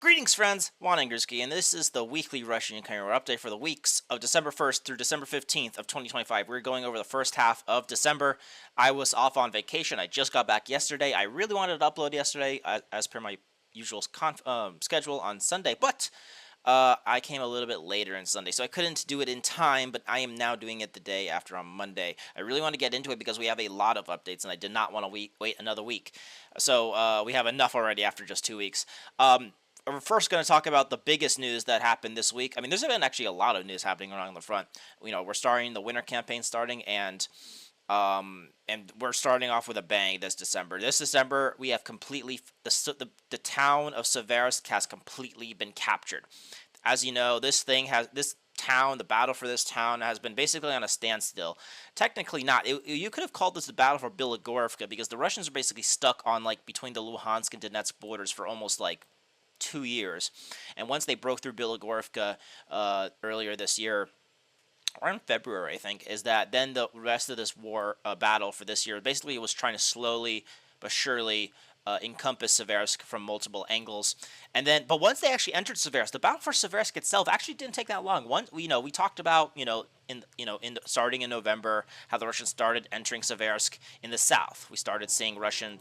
Greetings, friends! Juan Angersky, and this is the weekly Russian-Ukrainian War update for the weeks of December 1st through December 15th of 2025. We're going over the first half of December. I was off on vacation. I just got back yesterday. I really wanted to upload yesterday, as per my usual schedule on Sunday, but I came a little bit later on Sunday, so I couldn't do it in time, but I am now doing it the day after on Monday. I really want to get into it because we have a lot of updates, and I did not want to wait another week. So we have enough already after just 2 weeks. We're first going to talk about the biggest news that happened this week. I mean, there's been actually a lot of news happening around the front. We're starting the winter campaign and we're starting off with a bang this December. This December, we have completely the town of Seversk has completely been captured. As you know, this town, the battle for this town has been basically on a standstill. Technically not. You could have called this the battle for Bilogorivka because the Russians are basically stuck on between the Luhansk and Donetsk borders for almost 2 years, and once they broke through Bilogorivka earlier this year, around February, I think, is that then the rest of this war battle for this year basically was trying to slowly but surely encompass Seversk from multiple angles, but once they actually entered Seversk, the battle for Seversk itself actually didn't take that long. We talked about starting in November how the Russians started entering Seversk in the south. We started seeing Russian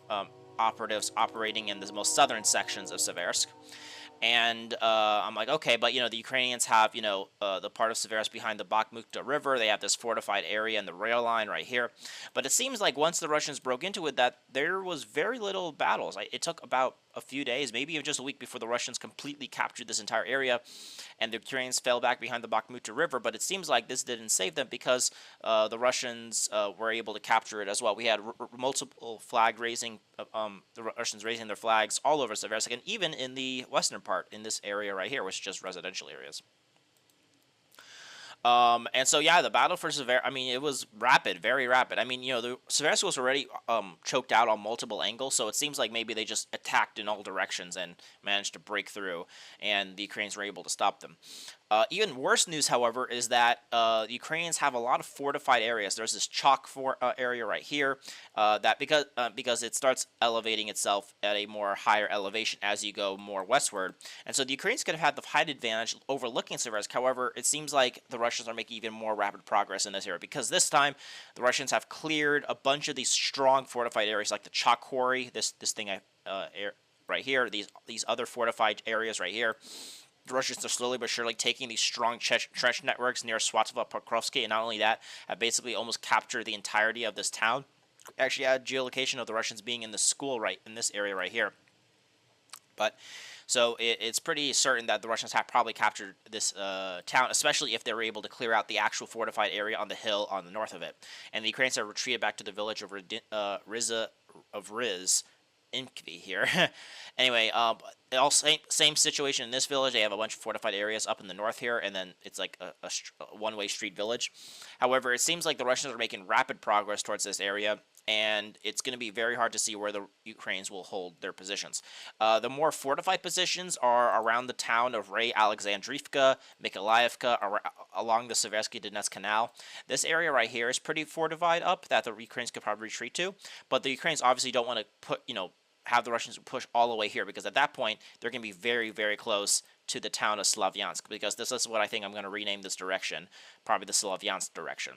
operatives operating in the most southern sections of Seversk. And I'm like, okay, but the Ukrainians have the part of Seversk behind the Bakhmut River. They have this fortified area and the rail line right here. But it seems like once the Russians broke into it, that there was very little battles. It took about a few days, maybe even just a week, before the Russians completely captured this entire area, and the Ukrainians fell back behind the Bakhmut River. But it seems like this didn't save them because the Russians were able to capture it as well. We had multiple flag raising, the Russians raising their flags all over Seversk, and even in the western part, in this area right here, which is just residential areas. And so, yeah, the battle for Seversk, I mean, it was rapid, very rapid. I mean, the Seversk was already choked out on multiple angles, so it seems like maybe they just attacked in all directions and managed to break through, and the Ukrainians were able to stop them. Even worse news, however, is that the Ukrainians have a lot of fortified areas. There's this chalk area right here that because it starts elevating itself at a more higher elevation as you go more westward, and so the Ukrainians could have had the height advantage overlooking Seversk. However, it seems like the Russians are making even more rapid progress in this area because this time the Russians have cleared a bunch of these strong fortified areas like the chalk quarry, this thing right here, these other fortified areas right here. The Russians are slowly but surely taking these strong trench networks near Swatovo Pokrovsk, and not only that, have basically almost captured the entirety of this town. Actually, had geolocation of the Russians being in the school right in this area right here. But so it's pretty certain that the Russians have probably captured this town, especially if they were able to clear out the actual fortified area on the hill on the north of it. And the Ukrainians have retreated back to the village of Riz Inkvi here. Anyway, same situation in this village. They have a bunch of fortified areas up in the north here, and then it's like a one-way street village. However, it seems like the Russians are making rapid progress towards this area, and it's going to be very hard to see where the Ukrainians will hold their positions. The more fortified positions are around the town of Ray Alexandrivka, Mykolaievka, along the Seversky-Donetsk Canal. This area right here is pretty fortified up that the Ukrainians could probably retreat to, but the Ukrainians obviously don't want to have the Russians push all the way here, because at that point they're going to be very, very close to the town of Slavyansk, because this is what I think I'm going to rename this direction, probably the Slavyansk direction.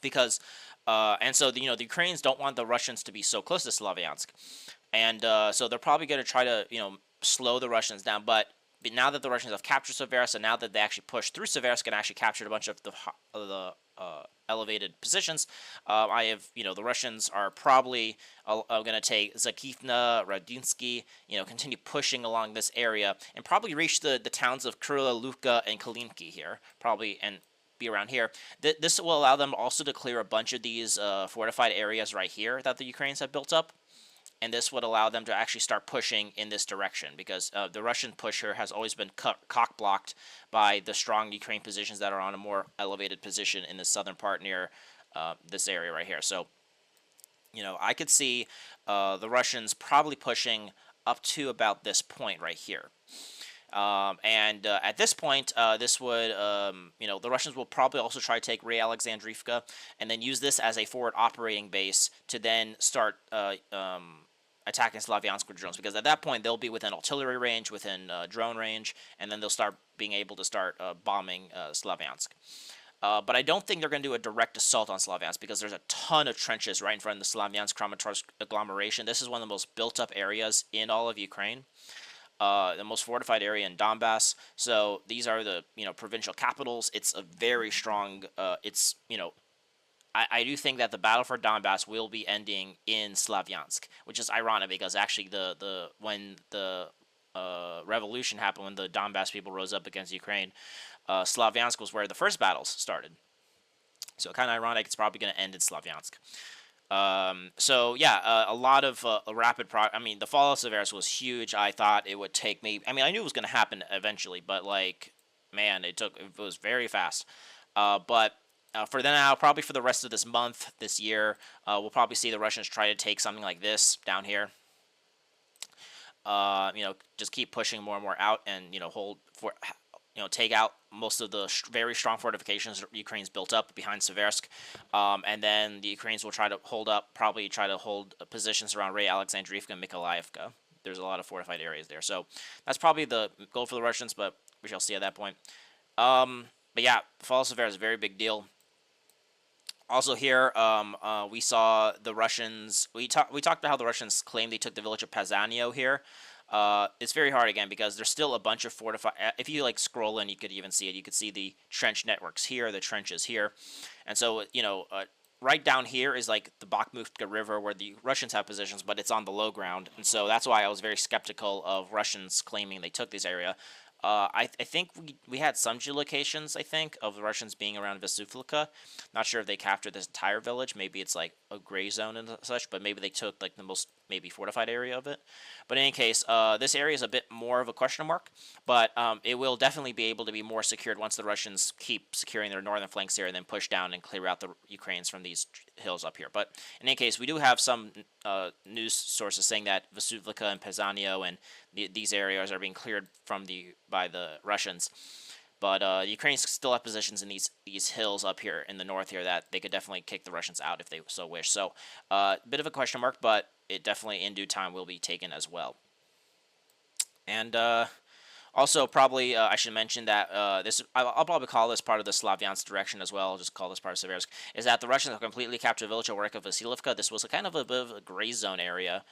Because and so the Ukrainians don't want the Russians to be so close to Slavyansk, and so they're probably going to try to slow the Russians down. But now that the Russians have captured Seversk, and now that they actually pushed through Seversk and actually captured a bunch of the elevated positions, the Russians are probably going to take Zakifna, Radinsky, continue pushing along this area, and probably reach the towns of Kryla, Luka, and Kalinki here, probably, and be around here. This will allow them also to clear a bunch of these fortified areas right here that the Ukrainians have built up. And this would allow them to actually start pushing in this direction, because the Russian push here has always been cock-blocked by the strong Ukrainian positions that are on a more elevated position in the southern part near this area right here. So, I could see the Russians probably pushing up to about this point right here. At this point, this would, the Russians will probably also try to take Ray Alexandrivka and then use this as a forward operating base to then start attacking Slavyansk with drones, because at that point they'll be within artillery range, within drone range, and then they'll start being able to start bombing Slavyansk. But I don't think they're going to do a direct assault on Slavyansk, because there's a ton of trenches right in front of the Slavyansk-Kramatorsk agglomeration. This is one of the most built-up areas in all of Ukraine. The most fortified area in Donbass. So these are the provincial capitals. It's a very strong. I do think that the battle for Donbass will be ending in Slavyansk, which is ironic because actually when the revolution happened, when the Donbass people rose up against Ukraine, Slavyansk was where the first battles started. So kind of ironic. It's probably going to end in Slavyansk. So yeah, a lot of rapid I mean, the fall of Seversk was huge. I thought it would take me. I mean, I knew it was going to happen eventually, but like, man, it was very fast. But for now, probably for the rest of this month, this year, we'll probably see the Russians try to take something like this down here. Just keep pushing more and more out, and hold for. Take out most of the very strong fortifications Ukraine's built up behind Seversk, and then the Ukrainians will probably try to hold positions around Ray Alexandriivka and Mykolaiivka. There's a lot of fortified areas there, so that's probably the goal for the Russians, but we shall see at that point. But yeah, the fall of Seversk is a very big deal. Also here, we saw the Russians. We talked about how the Russians claimed they took the village of Pazanio here. It's very hard again because there's still a bunch of fortified. If you scroll in, you could even see it. You could see the trench networks here, the trenches here, and so right down here is the Bakhmutka River where the Russians have positions, but it's on the low ground, and so that's why I was very skeptical of Russians claiming they took this area. I think we had some geolocations, I think, of the Russians being around Vesuvlika. Not sure if they captured this entire village. Maybe it's a gray zone and such, but maybe they took the most fortified area of it. But in any case, this area is a bit more of a question mark, but it will definitely be able to be more secured once the Russians keep securing their northern flanks here and then push down and clear out the Ukrainians from these hills up here. But in any case, we do have some news sources saying that Vesuvlika and Pezanio and these areas are being cleared by the Russians. But the Ukrainians still have positions in these hills up here in the north here that they could definitely kick the Russians out if they so wish. So a bit of a question mark, but it definitely in due time will be taken as well. And also probably I should mention that I'll probably call this part of the Slavyansk direction as well. I'll just call this part of Seversk. Is that the Russians have completely captured the village of Vasilivka. This was kind of a bit of a gray zone area.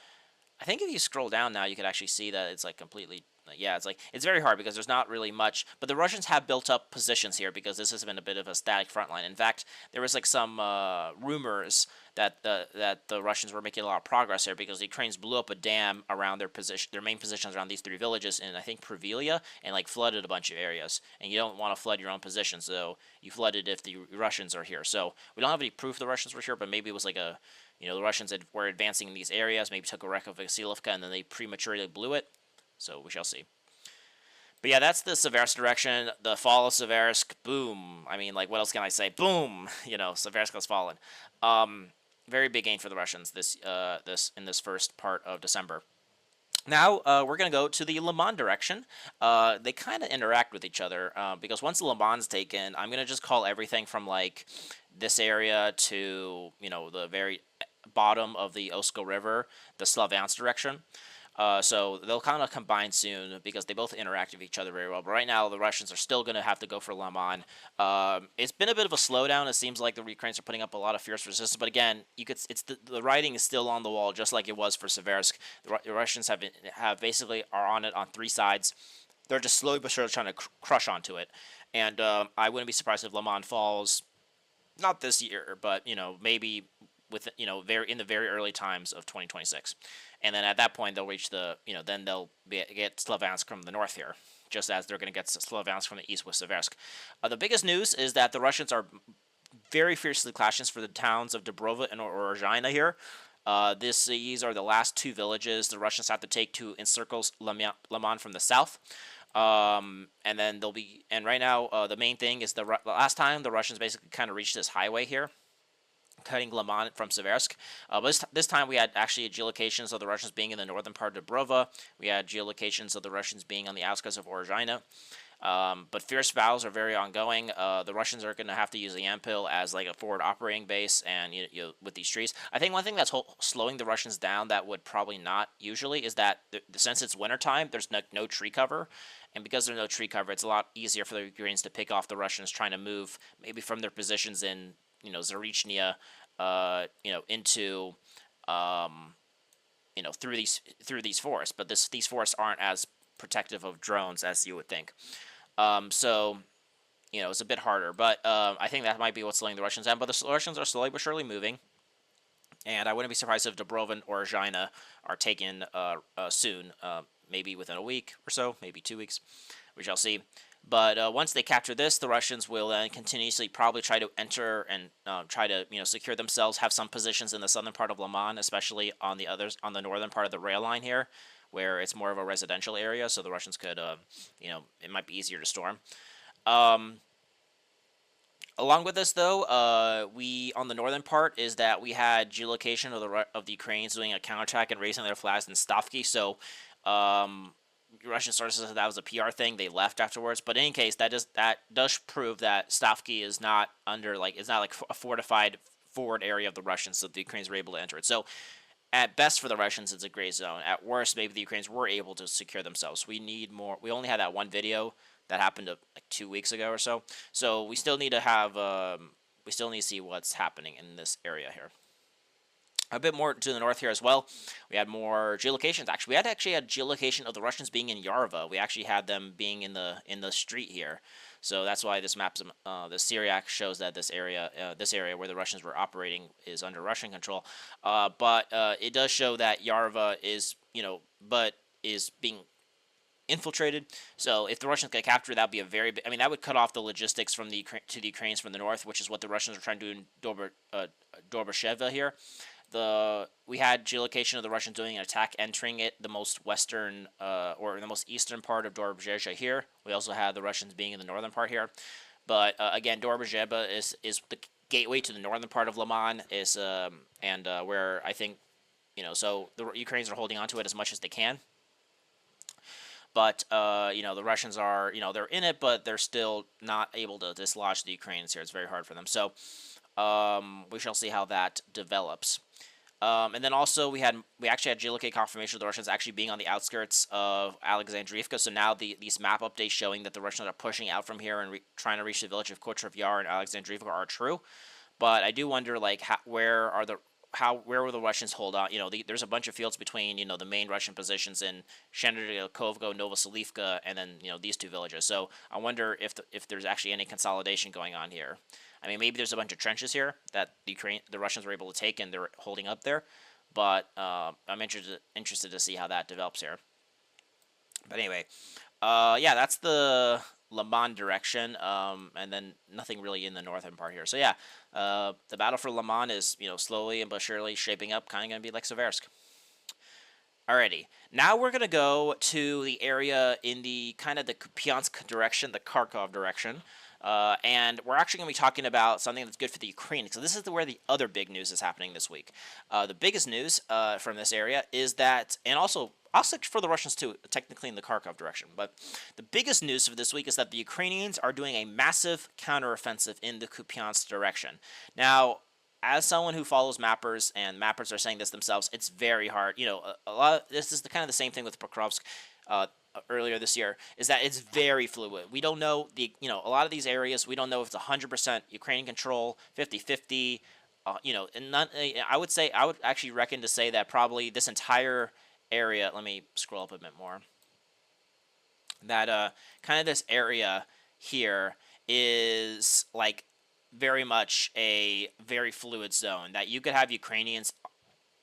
I think if you scroll down now, you could actually see that it's completely. Yeah, it's very hard because there's not really much, but the Russians have built up positions here because this has been a bit of a static front line. In fact, there was some rumors that the Russians were making a lot of progress here because the Ukrainians blew up a dam around their main positions around these three villages in I think Privilia and flooded a bunch of areas. And you don't want to flood your own position, so you flood it if the Russians are here. So we don't have any proof the Russians were here, but maybe it was the Russians were advancing in these areas, maybe took a wreck of Vasilivka and then they prematurely blew it. So we shall see. But yeah, that's the Seversk direction. The fall of Seversk. Boom. I mean, what else can I say? Boom. Seversk has fallen. Very big gain for the Russians in this first part of December. Now we're going to go to the Lyman direction. They kind of interact with each other because once Lyman's taken, I'm going to just call everything from this area to the very bottom of the Osko River, the Slavyansk direction. So they'll kind of combine soon because they both interact with each other very well. But right now, the Russians are still going to have to go for Lyman. It's been a bit of a slowdown. It seems like the Ukrainians are putting up a lot of fierce resistance. But again, the writing is still on the wall, just like it was for Seversk. The Russians have basically are on it on three sides. They're just slowly but surely trying to crush onto it. And I wouldn't be surprised if Lyman falls, not this year, but maybe with in the very early times of 2026. And then at that point, they'll reach then they'll get Slavyansk from the north here, just as they're going to get Slavyansk from the east with Seversk. The biggest news is that the Russians are very fiercely clashing for the towns of Dubrova and Orozhina here. These are the last two villages the Russians have to take to encircle Lyman from the south. And then and right now, the main thing is the last time the Russians basically kind of reached this highway here, cutting Lyman from Seversk. But this time we had actually geolocations of the Russians being in the northern part of Dubrova. We had geolocations of the Russians being on the outskirts of Orozhina. But fierce battles are very ongoing. The Russians are going to have to use the Yampil as like a forward operating base, and with these trees. I think one thing that's slowing the Russians down that would probably not usually is that since it's wintertime, there's no tree cover. And because there's no tree cover, it's a lot easier for the Ukrainians to pick off the Russians trying to move maybe from their positions in Zaporizhia, into through these forests. But these forests aren't as protective of drones as you would think. So it's a bit harder, but I think that might be what's slowing the Russians down. But the Russians are slowly but surely moving, and I wouldn't be surprised if Dubrovin or Zhaina are taken soon, maybe within a week or so, maybe 2 weeks. We shall see. But once they capture this, the Russians will then continuously probably try to enter and try to secure themselves, have some positions in the southern part of Lyman, especially on the northern part of the rail line here, where it's more of a residential area, so the Russians could, it might be easier to storm. Along with this, though, we on the northern part is that we had geolocation of the Ukrainians doing a counterattack and raising their flags in Stavki. So, Russian sources said that was a PR thing. They left afterwards, but in any case, that does prove that Stavki is not it's not like a fortified forward area of the Russians, so the Ukrainians were able to enter it. So, at best for the Russians, it's a gray zone. At worst, maybe the Ukrainians were able to secure themselves. We need more. We only had that one video that happened like 2 weeks ago or so. So we still need to have. We still need to see what's happening in this area here. A bit more to the north here as well. We had more geolocations. Actually, we had geolocation of the Russians being in Yarva. We actually had them being in the street here. So that's why this map, the Syriac shows that this area where the Russians were operating is under Russian control. But it does show that Yarva is, is being infiltrated. So if the Russians get captured, that would be a very big, that would cut off the logistics to the Ukrainians from the north, which is what the Russians are trying to do in Dobrasheva here. We had geolocation of the Russians doing an attack entering it, the most western or the most eastern part of Dobrasheva here. We also had the Russians being in the northern part here. But again, Dobrasheva is the gateway to the northern part of Lyman, where I think, so the Ukrainians are holding on to it as much as they can. But, the Russians are, they're in it, but they're still not able to dislodge the Ukrainians here. It's very hard for them. So we shall see how that develops. And then also we actually had geolocate confirmation of the Russians actually being on the outskirts of Alexandrivka. So now these map updates showing that the Russians are pushing out from here and trying to reach the village of Kotrov Yar and Alexandrivka are true. But I do wonder, like, where will the Russians hold on? There's a bunch of fields between, the main Russian positions in Shenderkovko, Novoselivka, and then, these two villages. So I wonder if there's actually any consolidation going on here. Maybe there's a bunch of trenches here that the Russians were able to take and they're holding up there. But I'm interested to see how that develops here. But anyway, yeah, that's the Lyman direction, and then nothing really in the northern part here. So yeah, the battle for Lyman is, slowly but surely shaping up, kind of going to be like Seversk. Alrighty, now we're going to go to the area in the kind of the Kupyansk direction, the Kharkov direction. And we're actually going to be talking about something that's good for the Ukrainians. So this is where the other big news is happening this week. The biggest news from this area is that, and also for the Russians too, technically in the Kharkov direction, but the biggest news for this week is that the Ukrainians are doing a massive counteroffensive in the Kupyansk direction. Now, as someone who follows mappers, and mappers are saying this themselves, it's very hard. This is kind of the same thing with Pokrovsk. Earlier this year, is that it's very fluid. We don't know a lot of these areas, we don't know if it's 100% Ukrainian control, 50-50, and I would actually reckon to say that probably this entire area, let me scroll up a bit more, that kind of this area here is like very much a very fluid zone, that you could have Ukrainians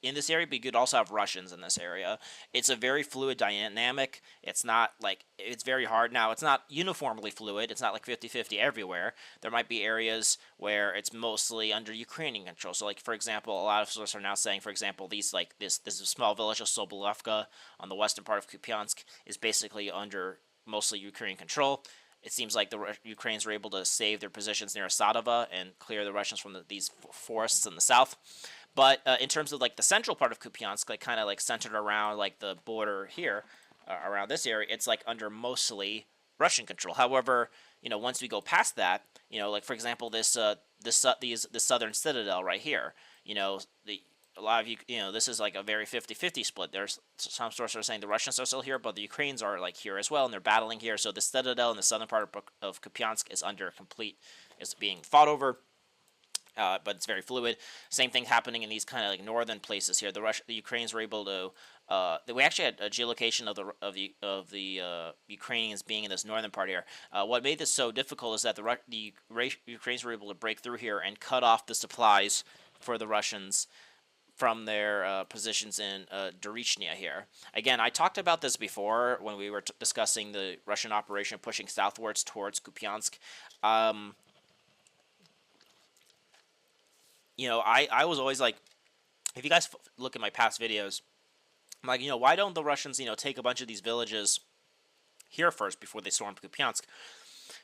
in this area, but you could also have Russians in this area. It's a very fluid dynamic. It's not like, it's very hard. Now, it's not uniformly fluid. It's not like 50-50 everywhere. There might be areas where it's mostly under Ukrainian control. So, like, for example, a lot of sources are now saying, for example, this is a small village of Sobolovka on the western part of Kupyansk is basically under mostly Ukrainian control. It seems like the Ukrainians were able to save their positions near Asadova and clear the Russians from these forests in the south. But in terms of like the central part of Kupyansk, like kind of like centered around like the border here, around this area, it's like under mostly Russian control. However, once we go past that, like for example, this southern citadel right here, the a lot of this is like a very 50-50 split. There's some sources are saying the Russians are still here, but the Ukrainians are like here as well, and they're battling here. So the citadel in the southern part of Kupyansk is being fought over. But it's very fluid. Same thing happening in these kind of like northern places here. The Ukrainians were able to. We actually had a geolocation of the Ukrainians being in this northern part here. What made this so difficult is that the Ukrainians were able to break through here and cut off the supplies for the Russians from their positions in Dnipropetrovsk here. Again, I talked about this before when we were discussing the Russian operation pushing southwards towards Kupyansk. I was always like, if you guys look at my past videos, I'm like, why don't the Russians, take a bunch of these villages here first before they storm Kupyansk?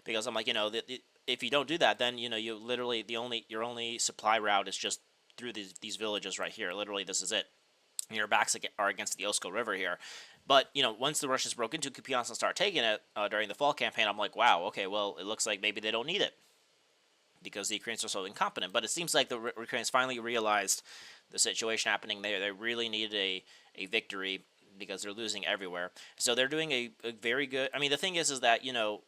Because I'm like, if you don't do that, then, you literally, your only supply route is just through these villages right here. Literally, this is it. And your backs are against the Osko River here. But, once the Russians broke into Kupyansk and started taking it during the fall campaign, I'm like, wow, okay, well, it looks like maybe they don't need it, because the Ukrainians are so incompetent. But it seems like the Ukrainians finally realized the situation happening there. They really needed a victory because they're losing everywhere. So they're doing a very good... I mean, the thing is that,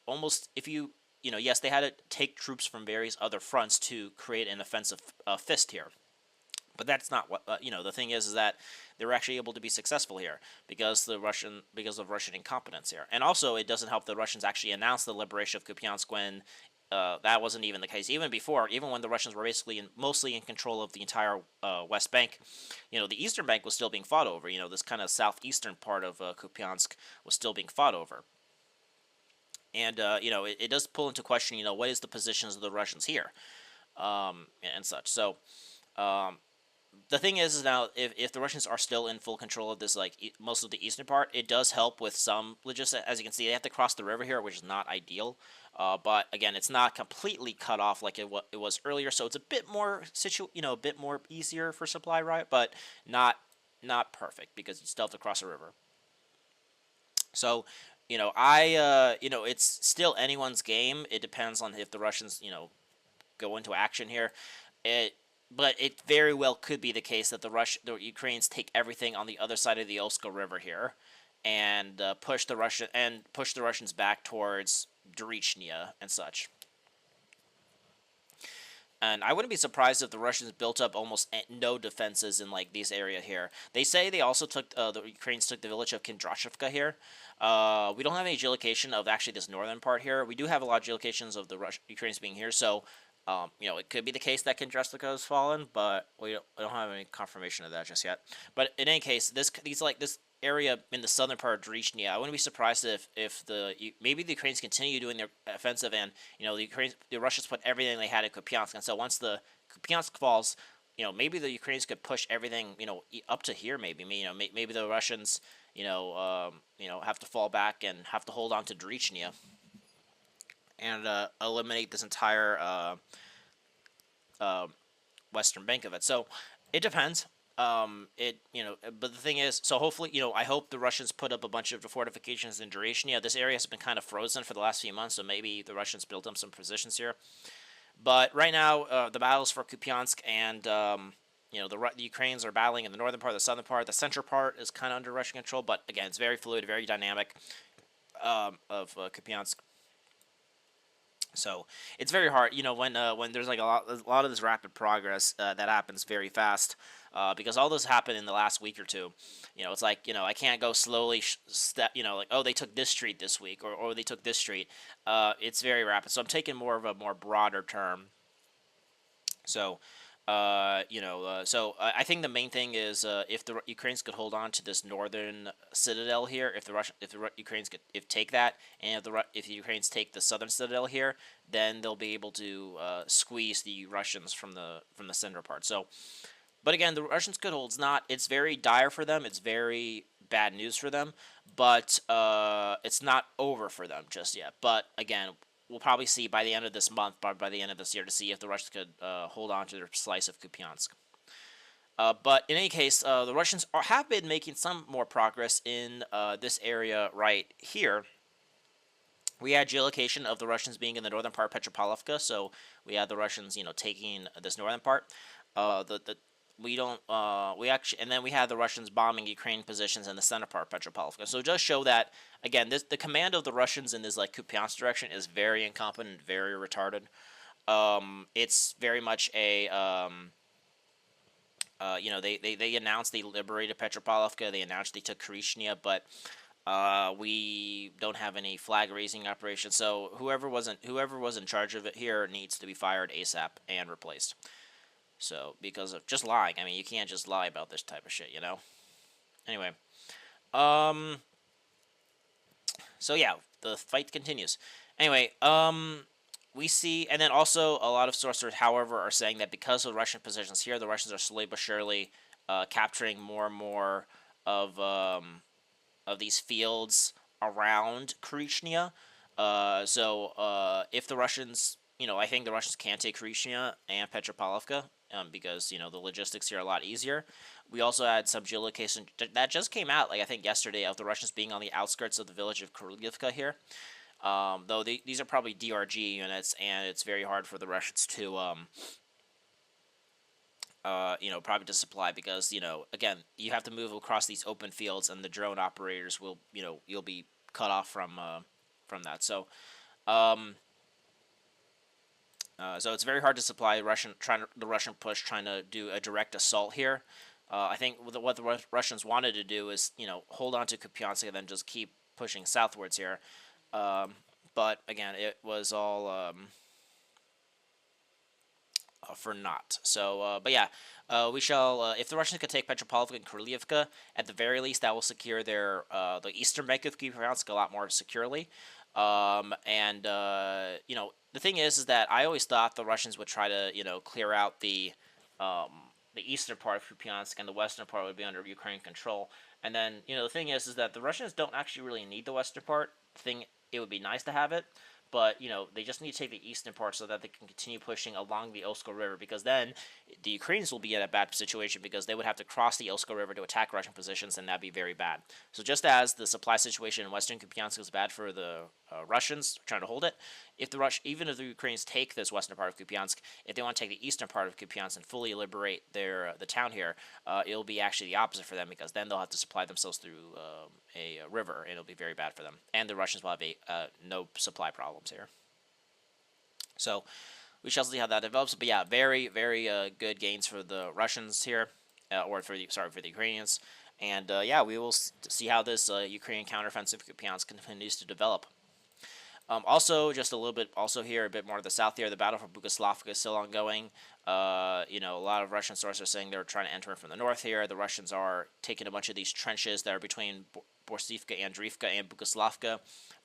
almost if you... yes, they had to take troops from various other fronts to create an offensive fist here. But that's not what... the thing is that they were actually able to be successful here because of Russian incompetence here. And also, it doesn't help the Russians actually announce the liberation of Kupyansk when... that wasn't even the case. Even when the Russians were basically mostly in control of the entire West Bank, the Eastern Bank was still being fought over. This kind of southeastern part of Kupyansk was still being fought over. And, it does pull into question, what is the positions of the Russians here and such. So, the thing is now, if the Russians are still in full control of this, like most of the eastern part, it does help with some logistics. As you can see, they have to cross the river here, which is not ideal. But again, it's not completely cut off like it was earlier, so it's a bit more a bit more easier for supply route, but not perfect because you still have to cross a river. So, it's still anyone's game. It depends on if the Russians, go into action here. But it very well could be the case that the Ukrainians take everything on the other side of the Osko River here, and push the Russians back towards Dnipropetrovsk and such. And I wouldn't be surprised if the Russians built up almost no defenses in like these area here. They say they also took the Ukrainians took the village of Kondratyevka here. We don't have any geolocation of actually this northern part here. We do have a lot of geolocations of the Ukrainians being here, so. It could be the case that Kondratyevka has fallen, but we don't have any confirmation of that just yet. But in any case, this area in the southern part of Dnipropetrovsk, I wouldn't be surprised if maybe the Ukrainians continue doing their offensive, and the Russians put everything they had in Kupyansk, and so once the Kupyansk falls, maybe the Ukrainians could push everything up to here. Maybe maybe the Russians have to fall back and have to hold on to Dnipropetrovsk. And eliminate this entire western bank of it. So it depends. But the thing is, so hopefully, I hope the Russians put up a bunch of fortifications in Dnipropetrovsk. This area has been kind of frozen for the last few months, so maybe the Russians built up some positions here. But right now, the battles for Kupyansk and the Ukrainians are battling in the northern part, the southern part. The central part is kind of under Russian control, but again, it's very fluid, very dynamic of Kupyansk. So it's very hard, when there's like a lot of this rapid progress that happens very fast, because all this happened in the last week or two. It's like I can't go slowly like, oh, they took this street this week, or they took this street. It's very rapid, so I'm taking more of a more broader term. So. So I think the main thing is if the Ukrainians could hold on to this northern citadel here, if the Ukrainians could take that, and if the Ukrainians take the southern citadel here, then they'll be able to squeeze the Russians from the center part. So, but again, the Russians could hold. It's very dire for them. It's very bad news for them, but it's not over for them just yet. But again, we'll probably see by the end of this month, by the end of this year, to see if the Russians could hold on to their slice of Kupyansk. But in any case, the Russians have been making some more progress in this area right here. We had geolocation of the Russians being in the northern part of Petropavlovka, so we had the Russians, taking this northern part. The we don't we actually, and then we had the Russians bombing Ukrainian positions in the center part of Petropavlovka. So it does show that again, the command of the Russians in this like Kupyansk direction is very incompetent, very retarded. It's very much a they announced they liberated Petropavlovka. They announced they took Krychnia, but we don't have any flag raising operations. So whoever was in charge of it here needs to be fired ASAP and replaced. So because of just lying, I mean, you can't just lie about this type of shit, Anyway, um, so yeah, the fight continues. Anyway, we see, and then also a lot of sources, however, are saying that because of Russian positions here, the Russians are slowly but surely capturing more and more of these fields around Krychnia. So if the Russians, I think the Russians can take Krychnia and Petropavlovka because the logistics here are a lot easier. We also had some geolocation that just came out, like I think yesterday, of the Russians being on the outskirts of the village of Kuryivka here. Though these are probably DRG units, and it's very hard for the Russians to, probably to supply because, again, you have to move across these open fields, and the drone operators will, you'll be cut off from that. So it's very hard to supply the Russian push trying to do a direct assault here. I think what the Russians wanted to do is, hold on to Kupyansk and then just keep pushing southwards here. But again, it was all for naught. So, but yeah, we shall. If the Russians could take Petropavlovka and Kuryivka, at the very least, that will secure their the eastern bank of Kupyansk a lot more securely. The thing is that I always thought the Russians would try to, clear out the eastern part of Kupyansk and the western part would be under Ukrainian control. And then, the thing is that the Russians don't actually really need the western part. It would be nice to have it, but they just need to take the eastern part so that they can continue pushing along the Osko River, because then the Ukrainians will be in a bad situation because they would have to cross the Osko River to attack Russian positions, and that'd be very bad. So just as the supply situation in western Kupyansk is bad for the Russians trying to hold it, even if the Ukrainians take this western part of Kupyansk, if they want to take the eastern part of Kupyansk and fully liberate the town here, it'll be actually the opposite for them, because then they'll have to supply themselves through a river, and it'll be very bad for them. And the Russians will have no supply problems here. So we shall see how that develops. But yeah, very, very good gains for the Russians here, or for the Ukrainians. And yeah, we will see how this Ukrainian counteroffensive Kupyansk continues to develop. Also, just a little bit, also here, a bit more to the south here, the battle for Bukoslavka is still ongoing. A lot of Russian sources are saying they're trying to enter from the north here. The Russians are taking a bunch of these trenches that are between Borsivka, Andriivka, and Bukoslavka,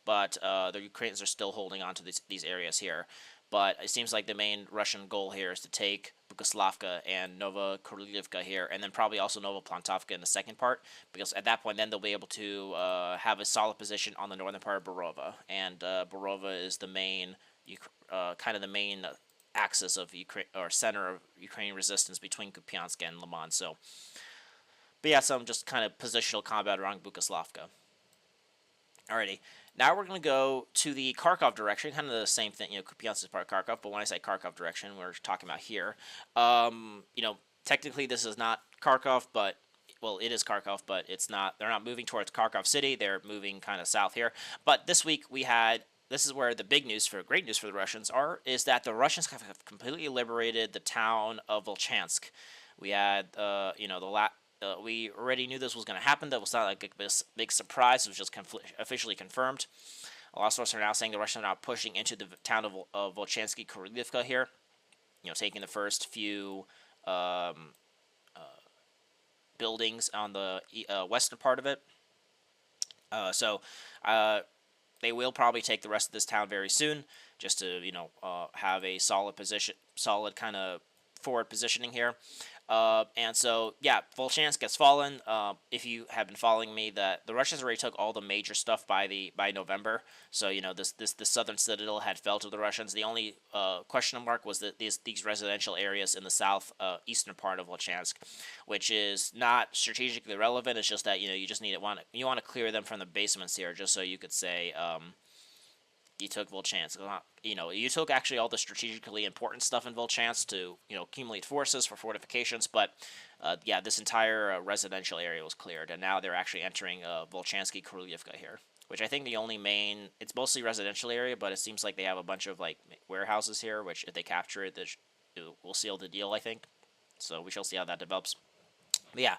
but the Ukrainians are still holding on to these areas here. But it seems like the main Russian goal here is to take Bukoslavka and Novokurilivka here, and then probably also Novoplantovka in the second part, because at that point then they'll be able to have a solid position on the northern part of Borova, and Borova is the main, kind of the main axis of center of Ukrainian resistance between Kupyansk and Lyman. So, but yeah, some just kind of positional combat around Bukoslavka. Alrighty. Now we're going to go to the Kharkov direction, kind of the same thing. Kupyansk is part of Kharkov, but when I say Kharkov direction, we're talking about here. Technically this is not Kharkov, but, well, it is Kharkov, but it's not. They're not moving towards Kharkov city. They're moving kind of south here. But this week this is where the great news for the Russians is that the Russians have completely liberated the town of Volchansk. We had, we already knew this was going to happen. That was not like a big surprise. It was just officially confirmed. A lot of sources are now saying the Russians are now pushing into the town of Volchansky Kuryivka here. Taking the first few buildings on the western part of it. They will probably take the rest of this town very soon, just to have a solid kind of forward positioning here. And so, yeah, Volchansk has fallen. If you have been following me, that the Russians already took all the major stuff by November. So the southern citadel had fell to the Russians. The only question mark was that these residential areas in the south eastern part of Volchansk, which is not strategically relevant. It's just that you just want to clear them from the basements here, just so you could say you took Volchansk. You took actually all the strategically important stuff in Volchansk to, accumulate forces for fortifications. But yeah, this entire residential area was cleared, and now they're actually entering Volchansky Krylyevka here, which I think it's mostly residential area, but it seems like they have a bunch of like warehouses here, which if they capture it, it will seal the deal, I think. So we shall see how that develops. But yeah,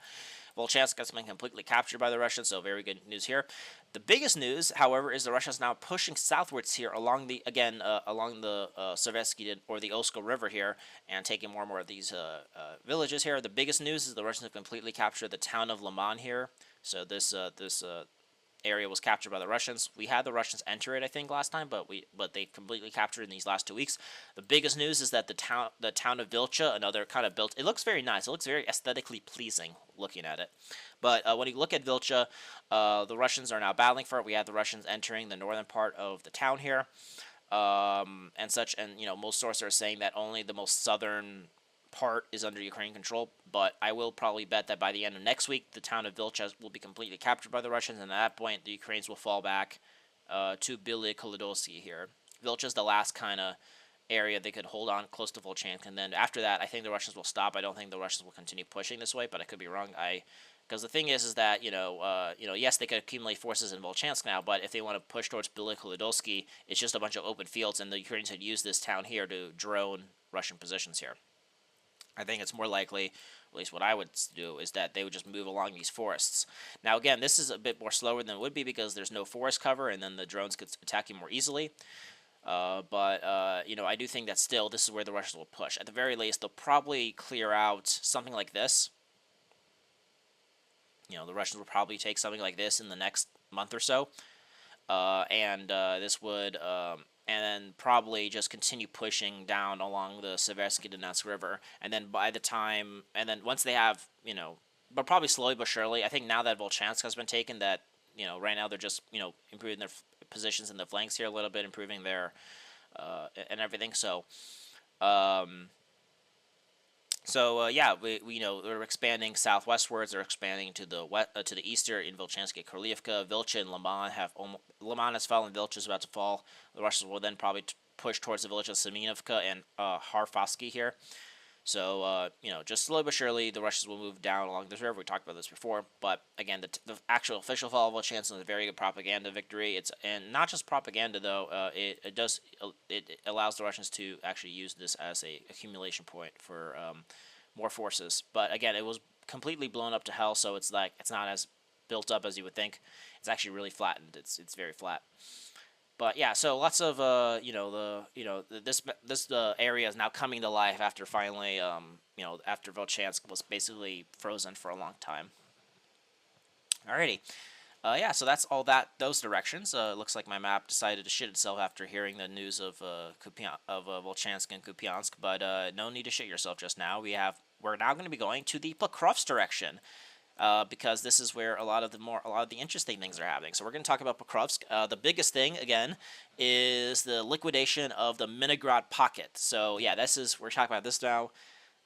Volchansk has been completely captured by the Russians, so very good news here. The biggest news, however, is the Russians now pushing southwards here along the Seversk or the Oska River here, and taking more and more of these villages here. The biggest news is the Russians have completely captured the town of Lyman here. So this area was captured by the Russians. We had the Russians enter it, I think, last time, but they completely captured it in these last 2 weeks. The biggest news is that the town of Vilcha, another kind of built. It looks very nice. It looks very aesthetically pleasing looking at it. But when you look at Vilcha, the Russians are now battling for it. We have the Russians entering the northern part of the town here, and such. And most sources are saying that only the most southern part is under Ukrainian control, but I will probably bet that by the end of next week, the town of Vilcha will be completely captured by the Russians, and at that point, the Ukrainians will fall back to Byle Kolodosky here. Vilcha is the last kind of area they could hold on close to Volchansk, and then after that, I think the Russians will stop. I don't think the Russians will continue pushing this way, but I could be wrong. Because the thing is that yes, they could accumulate forces in Volchansk now, but if they want to push towards Byle Kolodosky, it's just a bunch of open fields, and the Ukrainians had used this town here to drone Russian positions here. I think it's more likely, at least what I would do, is that they would just move along these forests. Now, again, this is a bit more slower than it would be because there's no forest cover, and then the drones could attack you more easily. But I do think that still this is where the Russians will push. At the very least, they'll probably clear out something like this. The Russians will probably take something like this in the next month or so. This would... and then probably just continue pushing down along the Seversk Donetsk River. And then once they have, but probably slowly but surely, I think now that Volchansk has been taken, that, right now they're just, improving their positions in the flanks here a little bit, improving their, and everything. Yeah, they're expanding southwestwards. They're expanding to the east here in Volchansky Krylyevka. Vilcha and Lyman has fallen. Vilcha is about to fall. The Russians will then probably push towards the village of Semyonovka and Harfovsky here. So, just slowly but surely, the Russians will move down along this river. We talked about this before. But, again, the actual official fall of Volchansk is a very good propaganda victory. And not just propaganda, though. It allows the Russians to actually use this as a accumulation point for more forces. But, again, it was completely blown up to hell, so it's not as built up as you would think. It's actually really flattened. It's very flat. But yeah, so lots of this area is now coming to life after finally after Volchansk was basically frozen for a long time. Alrighty, yeah, so that's all those directions. It looks like my map decided to shit itself after hearing the news of Volchansk and Kupyansk. But no need to shit yourself just now. We're now going to be going to the Pokrovsk direction. Because this is where a lot of the interesting things are happening. So we're going to talk about Pokrovsk. The biggest thing, again, is the liquidation of the Myrnohrad pocket. So yeah, we're talking about this now.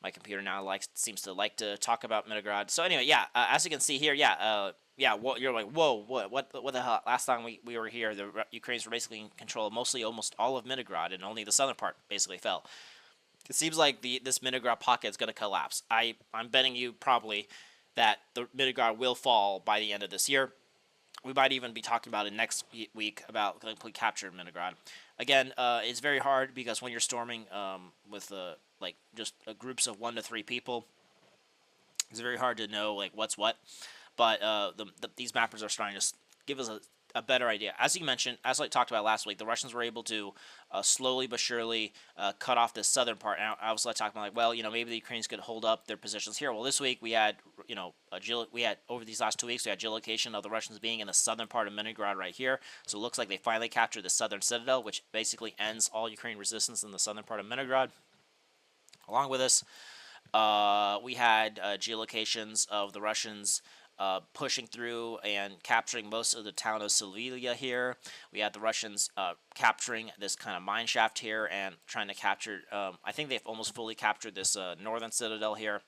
My computer now seems to like to talk about Myrnohrad. So anyway, yeah, as you can see here, you're like, whoa, what the hell? Last time we were here, the Ukrainians were basically in control of almost all of Myrnohrad, and only the southern part basically fell. It seems like this Myrnohrad pocket is going to collapse. I'm betting you probably that the Myrnohrad will fall by the end of this year. We might even be talking about it next week about complete capture of Myrnohrad. Again, it's very hard because when you're storming with just groups of 1 to 3 people, it's very hard to know what's what. But these mappers are starting to give us a better idea. As you mentioned, as I talked about last week, the Russians were able to slowly but surely cut off the southern part. And I was talking about maybe the Ukrainians could hold up their positions here. Well, this week we had over these last 2 weeks we had geolocation of the Russians being in the southern part of Myrnohrad right here. So it looks like they finally captured the southern citadel, which basically ends all Ukrainian resistance in the southern part of Myrnohrad. Along with this, we had geolocations of the Russians pushing through and capturing most of the town of Silvilia here. We had the Russians capturing this kind of mine shaft here and trying to capture, I think they've almost fully captured this northern citadel here.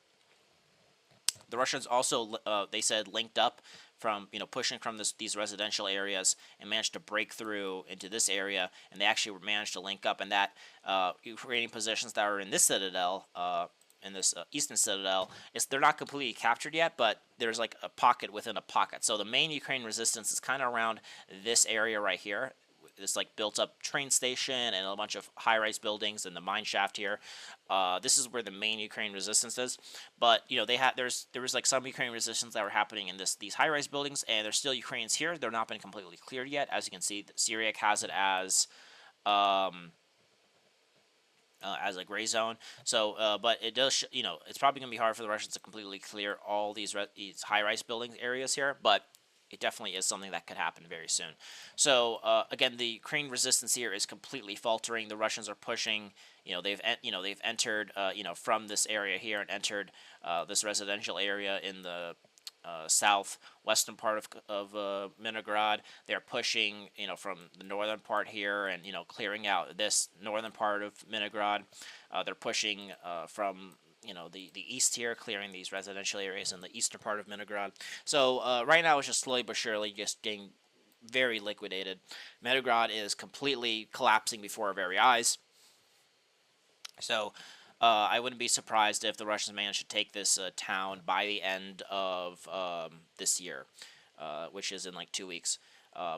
The Russians also, they said, linked up from pushing from these residential areas and managed to break through into this area, and they actually managed to link up. And that Ukrainian positions that are in this citadel, in this eastern citadel, they're not completely captured yet, but there's like a pocket within a pocket. So the main Ukrainian resistance is kind of around this area right here. This like built up train station and a bunch of high-rise buildings and the mine shaft here. This is where the main Ukrainian resistance is. But there was like some Ukrainian resistance that were happening in these high-rise buildings, and there's still Ukrainians here. They're not been completely cleared yet. As you can see, Syriac has it as a gray zone. So, but it does, it's probably going to be hard for the Russians to completely clear all these high-rise building areas here, but it definitely is something that could happen very soon. So, again, the Ukrainian resistance here is completely faltering. The Russians are pushing. They've entered, from this area here and entered this residential area in the southwestern part of Myrnohrad. They're pushing, from the northern part here and, clearing out this northern part of Myrnohrad. They're pushing from, the east here, clearing these residential areas in the eastern part of Myrnohrad. So right now it's just slowly but surely just getting very liquidated. Myrnohrad is completely collapsing before our very eyes. So I wouldn't be surprised if the Russians manage to take this town by the end of this year, which is in like 2 weeks.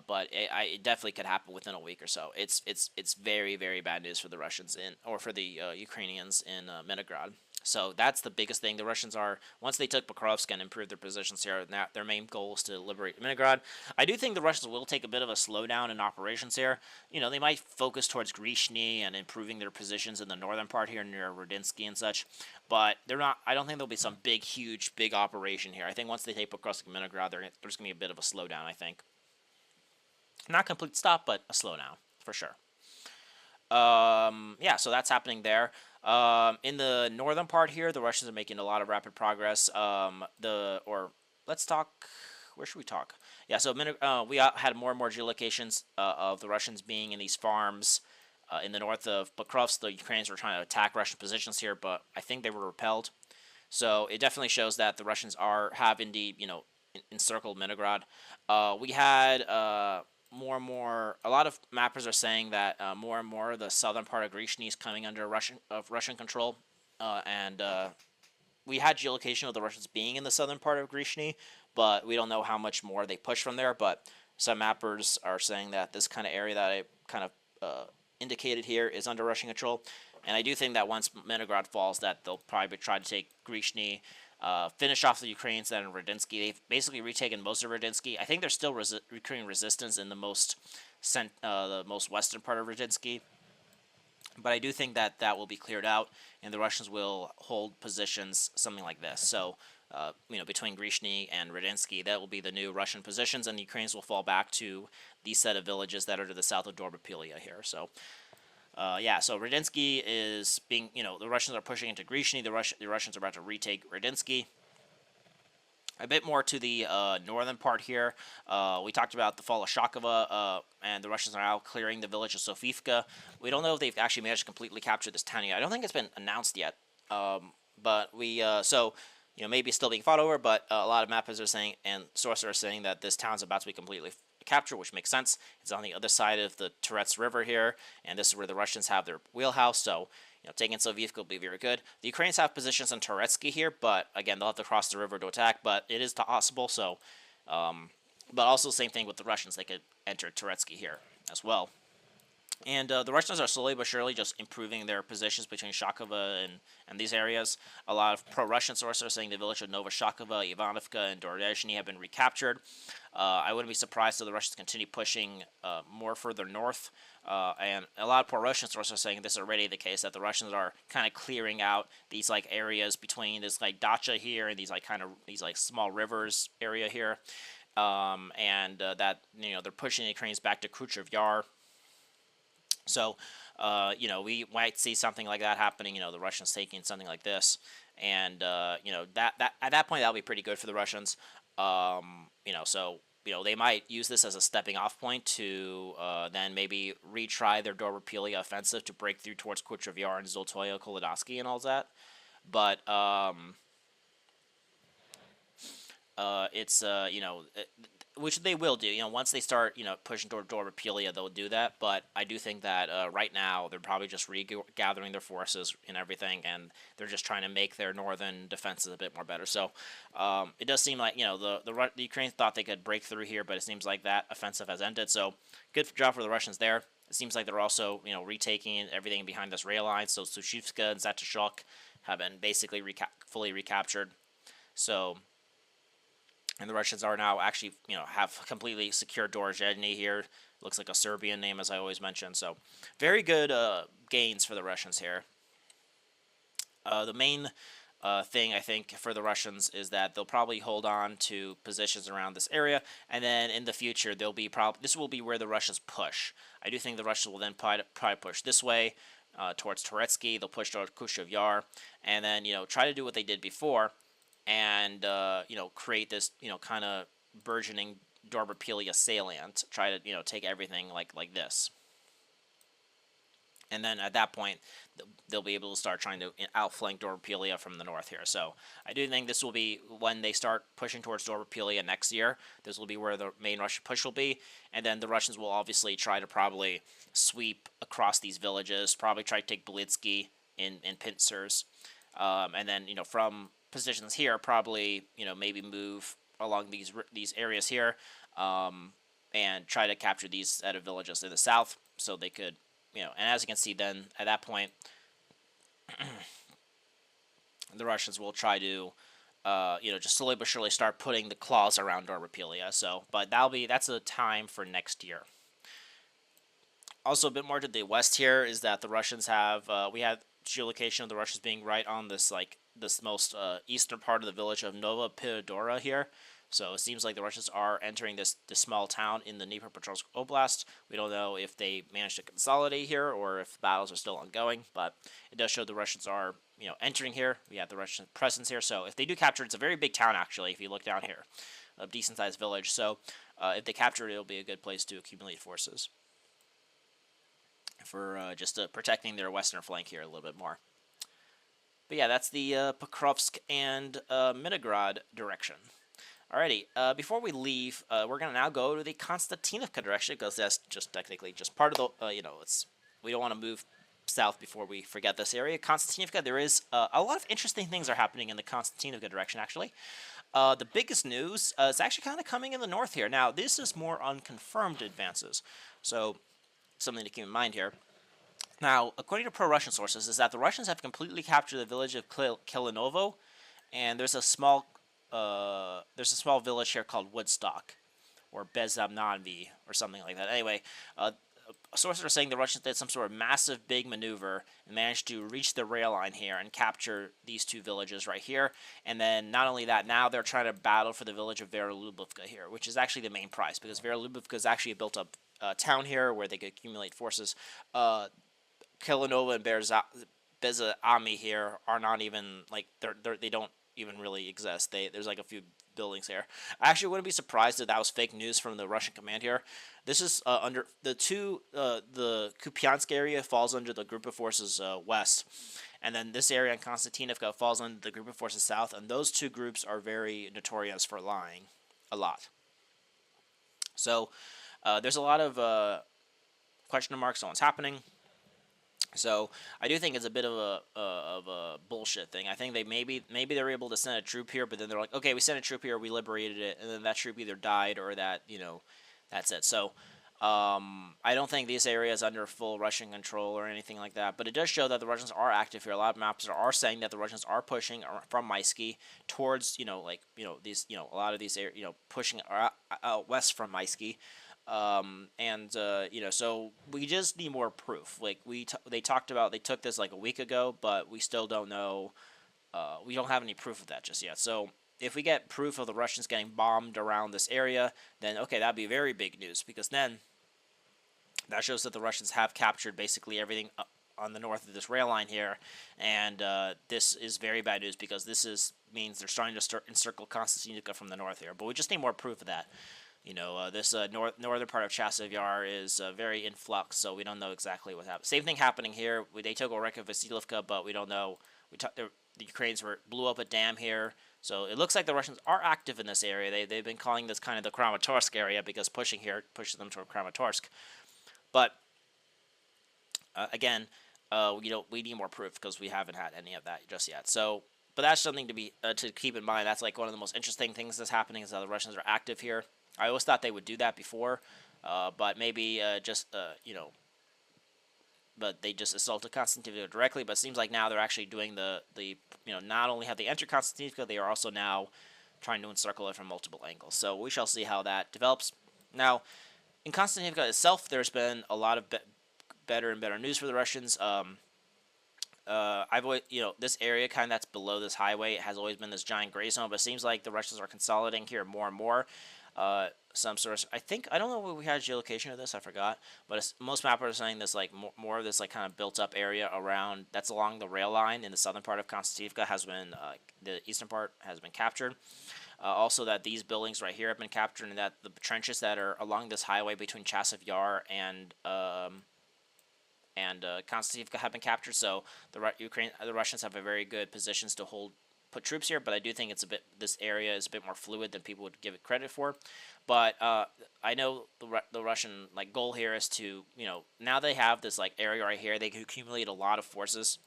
But it definitely could happen within a week or so. It's very, very bad news for the Russians or for the Ukrainians in Myrnohrad. So that's the biggest thing. The Russians are, once they took Pokrovsk and improved their positions here, their main goal is to liberate Myrnohrad. I do think the Russians will take a bit of a slowdown in operations here. They might focus towards Grishny and improving their positions in the northern part here near Rudinsky and such. But they're not. I don't think there'll be some big operation here. I think once they take Pokrovsk and Myrnohrad, there's going to be a bit of a slowdown, I think. Not a complete stop, but a slowdown, for sure. Yeah, so that's happening there. In the northern part here, the Russians are making a lot of rapid progress. Let's talk. Where should we talk? Yeah, so we had more and more geolocations of the Russians being in these farms in the north of Pokrovsk. The Ukrainians were trying to attack Russian positions here, but I think they were repelled. So it definitely shows that the Russians have indeed, encircled Myrnohrad. We had more and more. A lot of mappers are saying that more and more the southern part of Grishny is coming under Russian control, and we had geolocation of the Russians being in the southern part of Grishny, but we don't know how much more they push from there. But some mappers are saying that this kind of area that I kind of indicated here is under Russian control, and I do think that once Myrnohrad falls, that they'll probably try to take Grishny. Finish off the Ukrainians then in Rudinsky. They've basically retaken most of Rudinsky. I think there's still Ukrainian resistance in the most western part of Rudinsky. But I do think that will be cleared out, and the Russians will hold positions something like this. So, between Grishny and Rudinsky, that will be the new Russian positions, and the Ukrainians will fall back to these set of villages that are to the south of Dnipropetrovsk here. So, so Rudinsky is being, the Russians are pushing into Grishny. The Russians are about to retake Rudinsky. A bit more to the northern part here. We talked about the fall of Shakova, and the Russians are now clearing the village of Sofivka. We don't know if they've actually managed to completely capture this town yet. I don't think it's been announced yet. But maybe it's still being fought over, but a lot of mappers are saying, and sources are saying that this town's about to be completely captured, which makes sense. It's on the other side of the Terets River here, and this is where the Russians have their wheelhouse, so taking Sofivka will be very good. The Ukrainians have positions on Teretsky here, but again, they'll have to cross the river to attack, but it is possible, so, but also same thing with the Russians. They could enter Teretsky here as well. And the Russians are slowly but surely just improving their positions between Shakova and these areas. A lot of pro-Russian sources are saying the village of Novoshakova, Ivanovka, and Dorozhny have been recaptured. I wouldn't be surprised if the Russians continue pushing more further north. And a lot of pro-Russian sources are saying this is already the case, that the Russians are kind of clearing out these areas between this dacha here and these small rivers area here, and that they're pushing the Ukrainians back to Khrushchev Yar. So, we might see something like that happening. The Russians taking something like this, and that at that point that'll be pretty good for the Russians. They might use this as a stepping off point to then maybe retry their Dnipropetrovsk offensive to break through towards Khrushchev Yar and Zolotoye, Kolodovsky, and all that. But it's which they will do. Once they start pushing toward Dnipropetrovsk, they'll do that. But I do think that right now they're probably just regathering their forces and everything, and they're just trying to make their northern defenses a bit more better. So it does seem like the Ukrainians thought they could break through here, but it seems like that offensive has ended. So good job for the Russians there. It seems like they're also retaking everything behind this rail line. So Sushivska and Zatashok have been basically fully recaptured. So. And the Russians are now actually, have completely secured Dorozheny here. Looks like a Serbian name, as I always mention. So, very good gains for the Russians here. The main thing, I think, for the Russians is that they'll probably hold on to positions around this area, and then in the future, this will be where the Russians push. I do think the Russians will then probably push this way towards Turetsky. They'll push towards Kushov Yar, and then try to do what they did before. And create this kind of burgeoning Dnipropetrovsk salient. Try to take everything like this, and then at that point they'll be able to start trying to outflank Dnipropetrovsk from the north here. So I do think this will be when they start pushing towards Dnipropetrovsk next year. This will be where the main Russian push will be, and then the Russians will obviously try to probably sweep across these villages. Probably try to take Blitsky in Pintsers, and then from positions here, probably maybe move along these areas here, and try to capture these set of villages in the south, so they could and as you can see, then at that point, the Russians will try to just slowly but surely start putting the claws around Dnipropetrovsk. So, but that's a time for next year. Also, a bit more to the west here is that the Russians have we have geolocation of the Russians being right on this this most eastern part of the village of Nova Pidora here. So it seems like the Russians are entering this small town in the Dnipropetrovsk Oblast. We don't know if they managed to consolidate here or if battles are still ongoing, but it does show the Russians are entering here. We have the Russian presence here. So if they do capture, it's a very big town actually. If you look down here, a decent sized village. So if they capture it, it'll be a good place to accumulate forces for just protecting their western flank here a little bit more. But yeah, that's the Pokrovsk and Myrnohrad direction. Alrighty, before we leave, we're going to now go to the Konstantinivka direction, because that's just technically just part of the, we don't want to move south before we forget this area. Konstantinivka, there is a lot of interesting things are happening in the Konstantinivka direction, actually. The biggest news is actually kind of coming in the north here. Now, this is more unconfirmed advances, so something to keep in mind here. Now, according to pro-Russian sources, is that the Russians have completely captured the village of Kilinovo, and there's a small village here called Woodstock, or Bezamnanvi, or something like that. Anyway, sources are saying the Russians did some sort of massive big maneuver and managed to reach the rail line here and capture these two villages right here. And then not only that, now they're trying to battle for the village of Verolubivka here, which is actually the main prize, because Verolubivka is actually a built-up town here where they could accumulate forces. Kilinova and Bezami here are not even, like, they don't even really exist. There's like a few buildings here. I actually wouldn't be surprised if that was fake news from the Russian command here. This is under the Kupyansk area falls under the group of forces west, and then this area in Konstantinivka falls under the group of forces south, and those two groups are very notorious for lying a lot. So there's a lot of question marks on what's happening. So I do think it's a bit of a bullshit thing. I think maybe they were able to send a troop here, but then they're like, okay, we sent a troop here, we liberated it, and then that troop either died or that that's it. So I don't think this area is under full Russian control or anything like that. But it does show that the Russians are active here. A lot of maps are saying that the Russians are pushing from Maisky towards these a lot of these areas pushing out west from Maisky. So we just need more proof. Like they took this like a week ago, but we still don't know. We don't have any proof of that just yet. So if we get proof of the Russians getting bombed around this area, then okay, that'd be very big news, because then that shows that the Russians have captured basically everything on the north of this rail line here, and this is very bad news, because this means they're starting to encircle Konstantinivka from the north here. But we just need more proof of that. This northern part of Chasiv Yar is very in flux, so we don't know exactly what happened. Same thing happening here. They took Oreka Vasilivka, but we don't know. the Ukrainians blew up a dam here. So it looks like the Russians are active in this area. They've been calling this kind of the Kramatorsk area because pushing here pushes them toward Kramatorsk. But again, we need more proof because we haven't had any of that just yet. So, but that's something to keep in mind. That's like one of the most interesting things that's happening is that the Russians are active here. I always thought they would do that before, but maybe but they just assaulted Konstantinivka directly. But it seems like now they're actually doing not only have they entered Konstantinivka, they are also now trying to encircle it from multiple angles. So we shall see how that develops. Now, in Konstantinivka itself, there's been a lot of better and better news for the Russians. I've always, this area kind of that's below this highway, it has always been this giant gray zone, but it seems like the Russians are consolidating here more and more. Some source, I don't know if we had geolocation of this, I forgot, but most mappers are saying this like more of this like kind of built up area around that's along the rail line in the southern part of Konstantinivka has been the eastern part has been captured. Also, that these buildings right here have been captured, and that the trenches that are along this highway between Chasiv Yar and Konstantinivka have been captured. So the Russians have a very good positions to put troops here, but I do think this area is a bit more fluid than people would give it credit for. But I know the Russian goal here is to now they have this area right here, they can accumulate a lot of forces.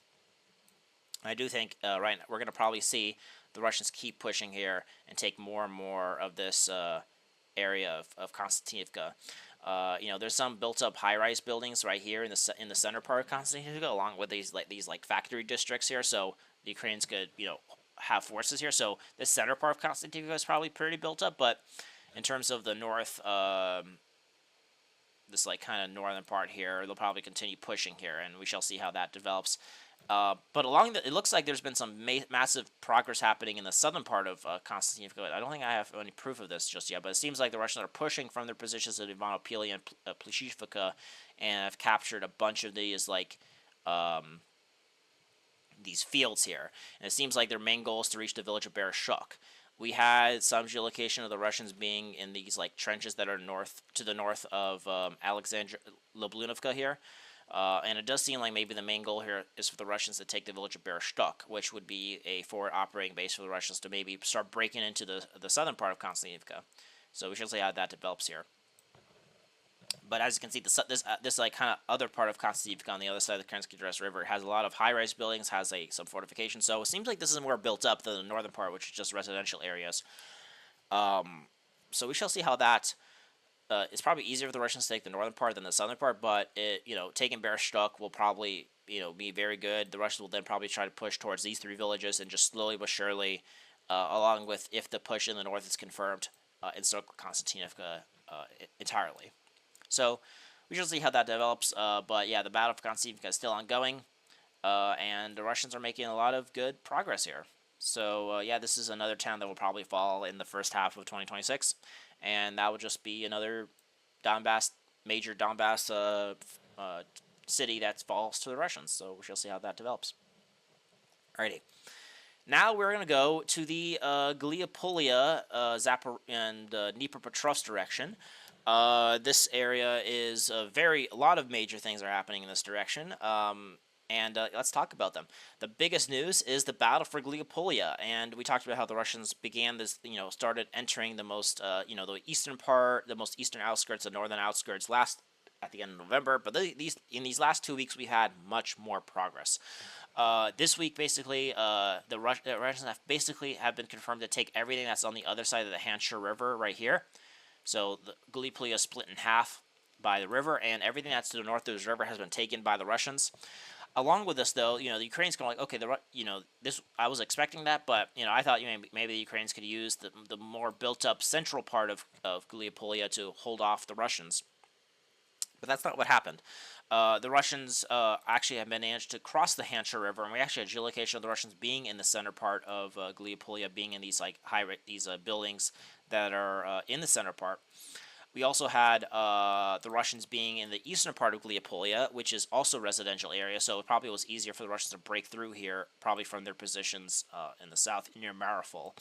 I do think right now we're going to probably see the Russians keep pushing here and take more and more of this area of Konstantinivka. There's some built-up high-rise buildings right here in the center part of Konstantinivka, along with these factory districts here. So the Ukrainians could have forces here. So the center part of Konstantinivka is probably pretty built up, but in terms of the north, this kind of northern part here, they'll probably continue pushing here, and we shall see how that develops. But it looks like there's been some massive progress happening in the southern part of Konstantinivka. I don't think I have any proof of this just yet, but it seems like the Russians are pushing from their positions at Ivanopolia and Pleshivka and have captured a bunch of these fields here. And it seems like their main goal is to reach the village of Bereshuk. We had some geolocation of the Russians being in these trenches that are to the north of Alexandria Lublunovka here. And it does seem like maybe the main goal here is for the Russians to take the village of Bereshuk, which would be a forward operating base for the Russians to maybe start breaking into the southern part of Konstantinivka. So we shall see how that develops here. But as you can see, this kind of other part of Konstantinivka on the other side of the Kerensky River has a lot of high-rise buildings, has some fortification. So it seems like this is more built up than the northern part, which is just residential areas. So we shall see how that. It's probably easier for the Russians to take the northern part than the southern part, but taking Bereshuk will probably be very good. The Russians will then probably try to push towards these three villages and just slowly but surely, along with if the push in the north is confirmed, encircle Konstantinivka entirely. So we shall see how that develops. But yeah, the battle for Konstantinivka is still ongoing, and the Russians are making a lot of good progress here. So yeah, this is another town that will probably fall in the first half of 2026. And that will just be another major Donbass city that falls to the Russians. So we shall see how that develops. Alrighty. Now we're going to go to the Huliaipole, and Dnipropetrovsk direction. This area is a lot of major things are happening in this direction. And let's talk about them. The biggest news is the battle for Huliaipole, and we talked about how the Russians began this, started entering the most, the eastern part, the most eastern outskirts, the northern outskirts at the end of November. But in these last 2 weeks, we had much more progress. This week, basically, the Russians have been confirmed to take everything that's on the other side of the Hansha River right here. So the Huliaipole is split in half by the river, and everything that's to the north of this river has been taken by the Russians. Along with this, though, the Ukrainians can okay, this I was expecting that, but I thought maybe the Ukrainians could use the more built-up central part of Huliaipole to hold off the Russians. But that's not what happened. The Russians actually have managed to cross the Hansha River, and we actually had geolocation of the Russians being in the center part of Huliaipole, being in these these buildings that are in the center part. We also had the Russians being in the eastern part of Huliaipole, which is also a residential area, so it probably was easier for the Russians to break through here, probably from their positions in the south near Mariupol.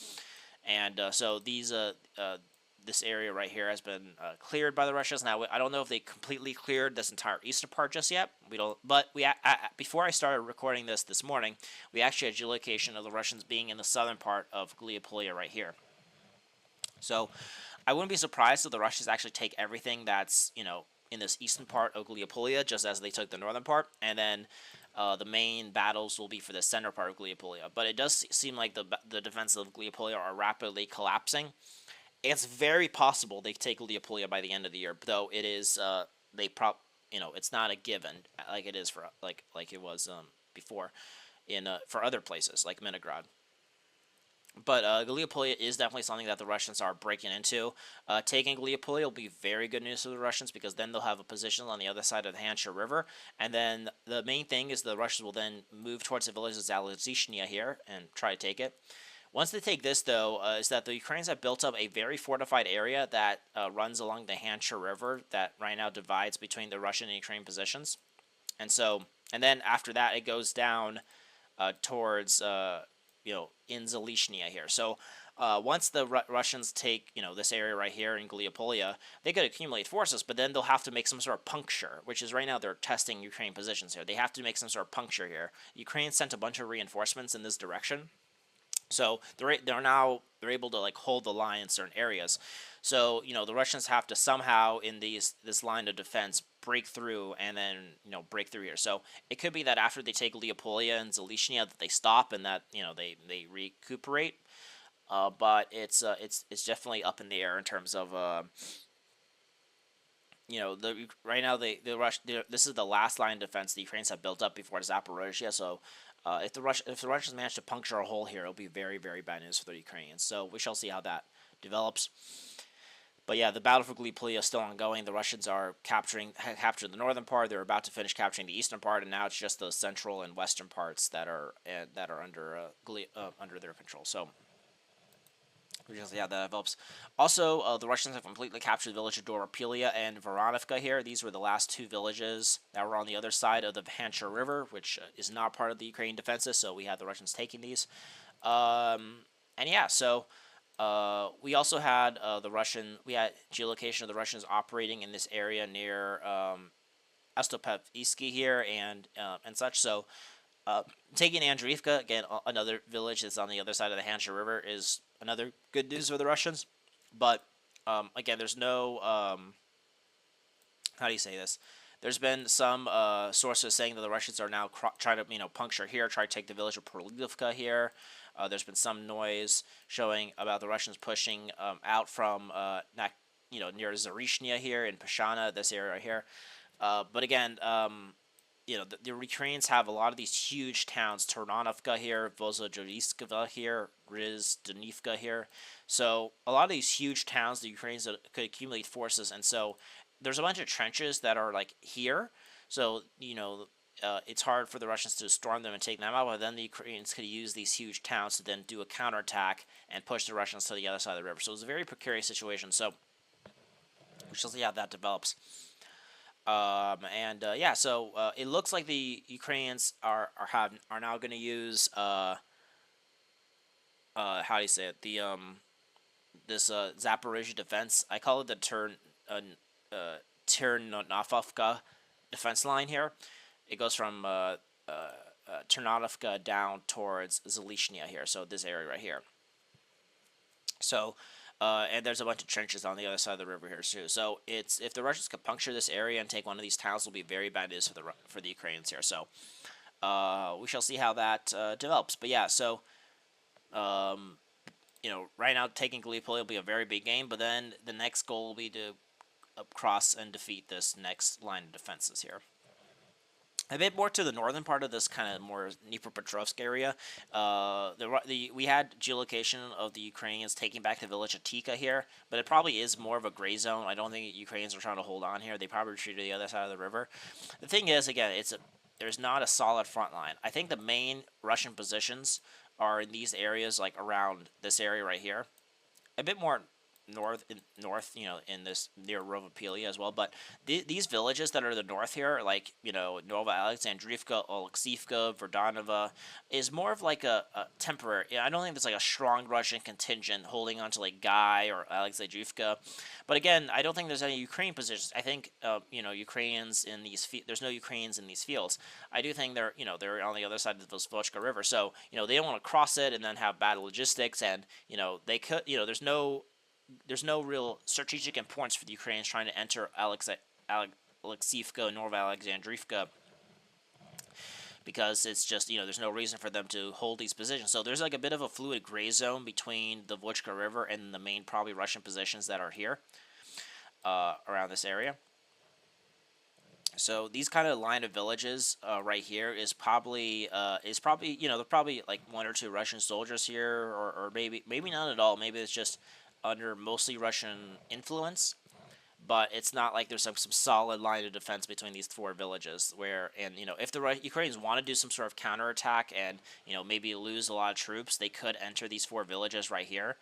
And so these this area right here has been cleared by the Russians. Now I don't know if they completely cleared this entire eastern part just yet. We don't. But before I started recording this morning, we actually had geolocation of the Russians being in the southern part of Huliaipole right here. So I wouldn't be surprised if the Russians actually take everything that's in this eastern part of Huliaipole, just as they took the northern part, and then the main battles will be for the center part of Huliaipole. But it does seem like the defenses of Huliaipole are rapidly collapsing. It's very possible they take Huliaipole by the end of the year, though it is it's not a given like it is for like it was before in for other places like Myrnohrad. But Huliaipole is definitely something that the Russians are breaking into. Taking Huliaipole will be very good news for the Russians because then they'll have a position on the other side of the Hansha River. And then the main thing is the Russians will then move towards the village of Zaporizhia here and try to take it. Once they take this, though, is that the Ukrainians have built up a very fortified area that runs along the Hansha River that right now divides between the Russian and Ukrainian positions. And then after that, it goes down towards in Zalishnia here. So once the Russians take this area right here in Huliaipole, they could accumulate forces, but then they'll have to make some sort of puncture, which is right now they're testing Ukrainian positions here. They have to make some sort of puncture here. Ukraine sent a bunch of reinforcements in this direction, so they're able to like hold the line in certain areas. So the Russians have to somehow in this line of defense break through and then break through here. So it could be that after they take Huliaipole and Zalishnia that they stop and that they recuperate. But it's definitely up in the air in terms of right now this is the last line of defense the Ukrainians have built up before Zaporizhia. So if the Russians manage to puncture a hole here, it'll be very, very bad news for the Ukrainians. So we shall see how that develops. But yeah, the battle for Huliaipole is still ongoing. The Russians are captured the northern part. They're about to finish capturing the eastern part, and now it's just the central and western parts that are under their control. So we shall see how that develops. Also, the Russians have completely captured the village of Dnipropetrovsk and Myrnohrad here. These were the last two villages that were on the other side of the Hansha River, which is not part of the Ukrainian defenses. So we had the Russians taking these, and yeah, so. We also had geolocation of the Russians operating in this area near Ostopevsky here and such. So taking Andriivka, again, another village that's on the other side of the Hansha River, is another good news for the Russians. But again, there's no how do you say this? There's been some sources saying that the Russians are now trying to puncture here, try to take the village of Pokrovsk here. There's been some noise showing about the Russians pushing out from near Zaporizhia here in Pashana, this area right here. But again, the Ukrainians have a lot of these huge towns: Ternonovka here, Volchansk here, Dnipropetrovsk here. So a lot of these huge towns, the Ukrainians could accumulate forces, and so there's a bunch of trenches that are like here. So it's hard for the Russians to storm them and take them out, but then the Ukrainians could use these huge towns to then do a counterattack and push the Russians to the other side of the river. So it's a very precarious situation. So we shall see how that develops. So it looks like the Ukrainians are now going to use how do you say it? This Zaporizhia defense. I call it the Ternonovka defense line here. It goes from Ternonovka down towards Zalishnia here, so this area right here. So, and there's a bunch of trenches on the other side of the river here too. So if the Russians could puncture this area and take one of these towns, it'll be very bad news for the Ukrainians here. So, we shall see how that develops. But yeah, so right now taking Huliaipole will be a very big game, but then the next goal will be to cross and defeat this next line of defenses here. A bit more to the northern part of this kind of more Dnipropetrovsk area, we had geolocation of the Ukrainians taking back the village of Tika here, but it probably is more of a gray zone. I don't think the Ukrainians are trying to hold on here. They probably retreated to the other side of the river. The thing is, again, there's not a solid front line. I think the main Russian positions are in these areas, like around this area right here. A bit more north, in this near Rovapilia as well. But these villages that are the north here, like Nova Alexandrivka, Oleksivka, Verdanova, is more of like a temporary. I don't think there's like a strong Russian contingent holding on to like Guy or Alexandrivka. But again, I don't think there's any Ukrainian positions. I think Ukrainians in these there's no Ukrainians in these fields. I do think they're on the other side of the Volchka River, so they don't want to cross it and then have bad logistics, and they could there's no real strategic importance for the Ukrainians trying to enter Alexivka, Nova Alexandrivka, because it's just there's no reason for them to hold these positions. So there's like a bit of a fluid gray zone between the Volchka River and the main probably Russian positions that are here around this area. So these kind of line of villages right here is probably they're probably like one or two Russian soldiers here, or maybe not at all. Maybe it's just under mostly Russian influence, but it's not like there's some solid line of defense between these four villages. If the Ukrainians want to do some sort of counterattack and maybe lose a lot of troops, they could enter these four villages right here.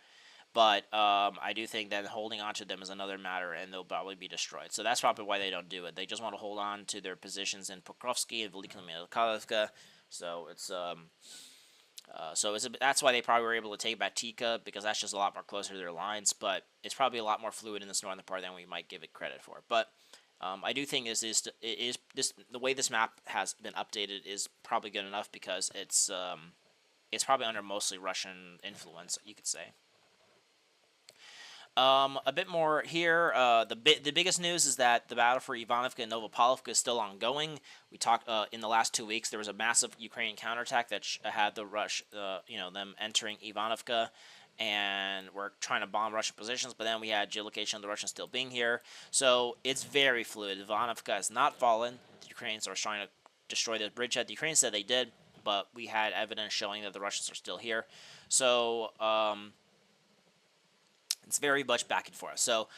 But I do think that holding on to them is another matter, and they'll probably be destroyed. So that's probably why they don't do it. They just want to hold on to their positions in Pokrovsk and Velika. So that's why they probably were able to take Batika, because that's just a lot more closer to their lines. But it's probably a lot more fluid in this northern part than we might give it credit for. But I do think the way this map has been updated is probably good enough, because it's probably under mostly Russian influence, you could say. A bit more here. The biggest news is that the battle for Ivanovka and Novopalovka is still ongoing. We talked in the last 2 weeks. There was a massive Ukrainian counterattack that had the them entering Ivanovka, and we're trying to bomb Russian positions. But then we had geolocation of the Russians still being here, so it's very fluid. Ivanovka has not fallen. The Ukrainians are trying to destroy the bridgehead. The Ukrainians said they did, but we had evidence showing that the Russians are still here. So it's very much back and forth. So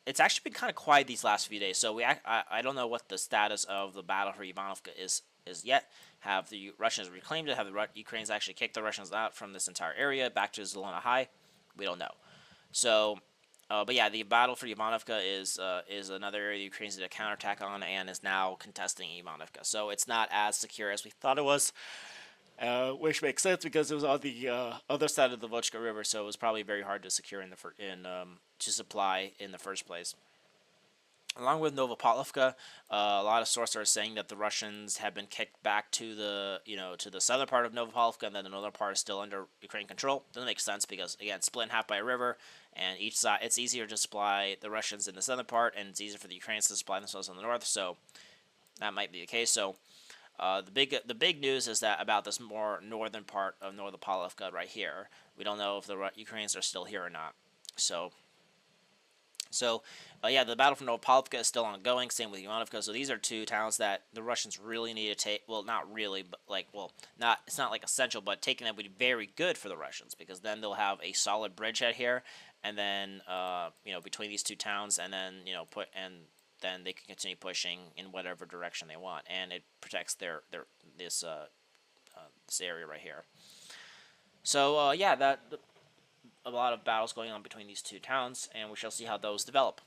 it's actually been kind of quiet these last few days. So I don't know what the status of the battle for Ivanovka is yet. Have the Russians reclaimed it? Have the Ukrainians actually kicked the Russians out from this entire area back to Zelena High? We don't know. So, but yeah, the battle for Ivanovka is another area the Ukrainians did a counterattack on, and is now contesting Ivanovka. So it's not as secure as we thought it was. Which makes sense, because it was on the other side of the Volchka River, so it was probably very hard to secure to supply in the first place. Along with Novopalovka, a lot of sources are saying that the Russians have been kicked back to the southern part of Novopalovka, and then the northern part is still under Ukrainian control. Doesn't make sense, because again, split in half by a river, and each side, it's easier to supply the Russians in the southern part, and it's easier for the Ukrainians to supply themselves in the north. So that might be the case. So the big news is that about this more northern part of Novopalovka right here. We don't know if the Ukrainians are still here or not. So yeah, the battle for Novopalovka is still ongoing. Same with Ivanovka. So these are two towns that the Russians really need to take. Well, not really, but it's not like essential, but taking them would be very good for the Russians, because then they'll have a solid bridgehead here, and then between these two towns, and then then they can continue pushing in whatever direction they want, and it protects this area right here. So yeah, a lot of battles going on between these two towns, and we shall see how those develop.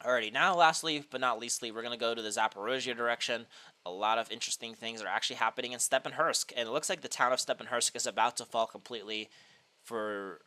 Alrighty, now lastly but not leastly, we're going to go to the Zaporizhia direction. A lot of interesting things are actually happening in Stepanhersk, and it looks like the town of Stepanhersk is about to fall completely for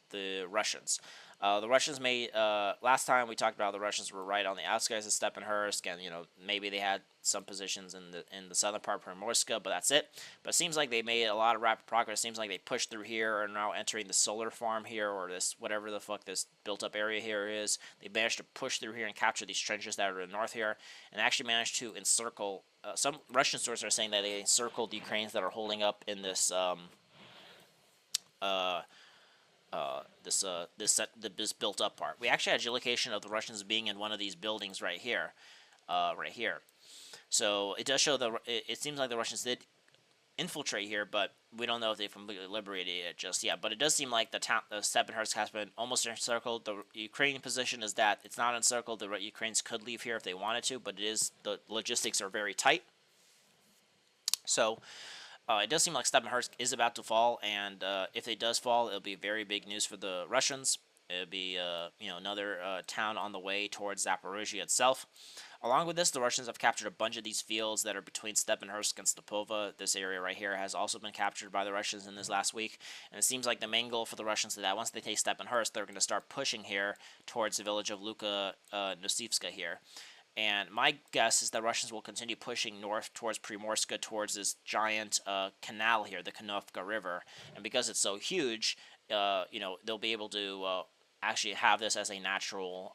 the Russians. The Russians made last time we talked about, the Russians were right on the outskirts of Stepanhersk, and maybe they had some positions in the southern part of Primorska, but that's it. But it seems like they made a lot of rapid progress. It seems like they pushed through here and are now entering the solar farm here, or this whatever the fuck this built up area here is. They managed to push through here and capture these trenches that are in the north here, and actually managed to encircle. Some Russian sources are saying that they encircled the Ukrainians that are holding up in this this built up part. We actually had geolocation of the Russians being in one of these buildings right here, So it does show it seems like the Russians did infiltrate here, but we don't know if they've completely liberated it just yet. But it does seem like the Stepanhersk has been almost encircled. The Ukrainian position is that it's not encircled. The Ukrainians could leave here if they wanted to, but the logistics are very tight. So it does seem like Stepanhersk is about to fall, and if it does fall, it'll be very big news for the Russians. It would be another town on the way towards Zaporizhia itself. Along with this, the Russians have captured a bunch of these fields that are between Stepanhursk and Stepova. This area right here has also been captured by the Russians in this last week. And it seems like the main goal for the Russians is that once they take Stepanhursk, they're going to start pushing here towards the village of Luka Nosivska here. And my guess is that Russians will continue pushing north towards Primorska, towards this giant canal here, the Kanovka River. And because it's so huge, they'll be able to actually have this as a natural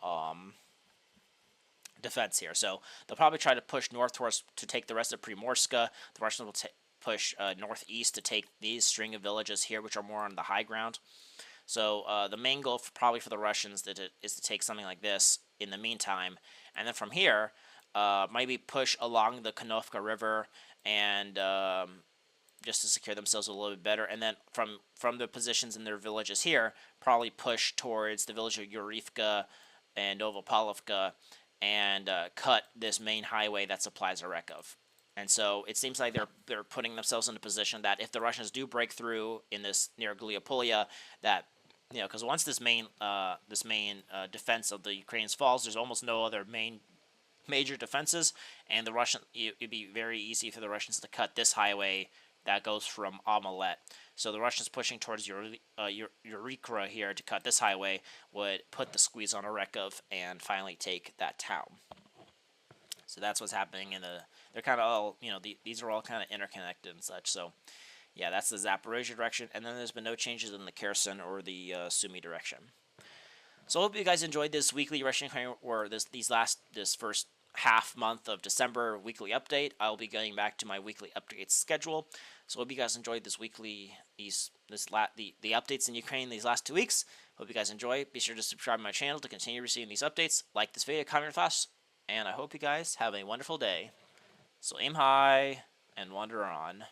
defense here. So they'll probably try to push north towards to take the rest of Primorska. The Russians will push northeast to take these string of villages here, which are more on the high ground. So the main goal probably for the Russians is to take something like this in the meantime. And then from here, maybe push along the Kanovka River and just to secure themselves a little bit better. And then from the positions in their villages here, probably push towards the village of Yurivka and Novopalovka and cut this main highway that supplies Orekov. And so it seems like they're putting themselves in a position that if the Russians do break through in this near Huliaipole, that because once this main defense of the Ukrainians falls, there's almost no other major defenses, and it'd be very easy for the Russians to cut this highway that goes from Amulet. So the Russians pushing towards Eureka here to cut this highway would put the squeeze on Orekov and finally take that town. So that's what's happening they're kind of all, these are all kind of interconnected and such. So yeah, that's the Zaporizhia direction, and then there's been no changes in the Kherson or the Sumy direction. So I hope you guys enjoyed this weekly Russian or this first half month of December weekly update. I'll be getting back to my weekly update schedule. So hope you guys enjoyed this weekly the updates in Ukraine these last 2 weeks. Hope you guys enjoy. Be sure to subscribe to my channel to continue receiving these updates. Like this video, comment fast, and I hope you guys have a wonderful day. So aim high and wander on.